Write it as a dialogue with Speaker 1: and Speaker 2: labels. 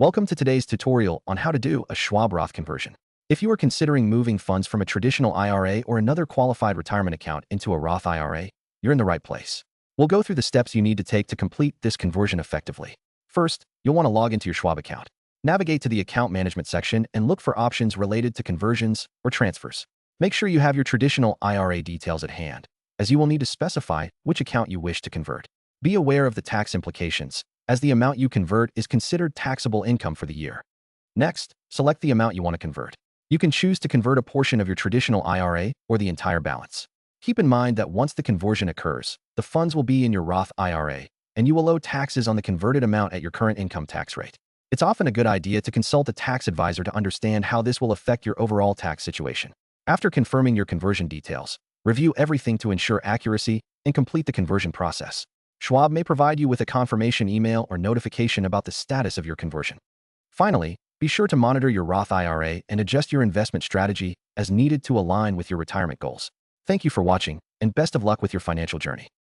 Speaker 1: Welcome to today's tutorial on how to do a Schwab Roth conversion. If you are considering moving funds from a traditional IRA or another qualified retirement account into a Roth IRA, you're in the right place. We'll go through the steps you need to take to complete this conversion effectively. First, you'll want to log into your Schwab account. Navigate to the Account Management section and look for options related to conversions or transfers. Make sure you have your traditional IRA details at hand, as you will need to specify which account you wish to convert. Be aware of the tax implications, as the amount you convert is considered taxable income for the year. Next, select the amount you want to convert. You can choose to convert a portion of your traditional IRA or the entire balance. Keep in mind that once the conversion occurs, the funds will be in your Roth IRA, and you will owe taxes on the converted amount at your current income tax rate. It's often a good idea to consult a tax advisor to understand how this will affect your overall tax situation. After confirming your conversion details, review everything to ensure accuracy and complete the conversion process. Schwab may provide you with a confirmation email or notification about the status of your conversion. Finally, be sure to monitor your Roth IRA and adjust your investment strategy as needed to align with your retirement goals. Thank you for watching, and best of luck with your financial journey.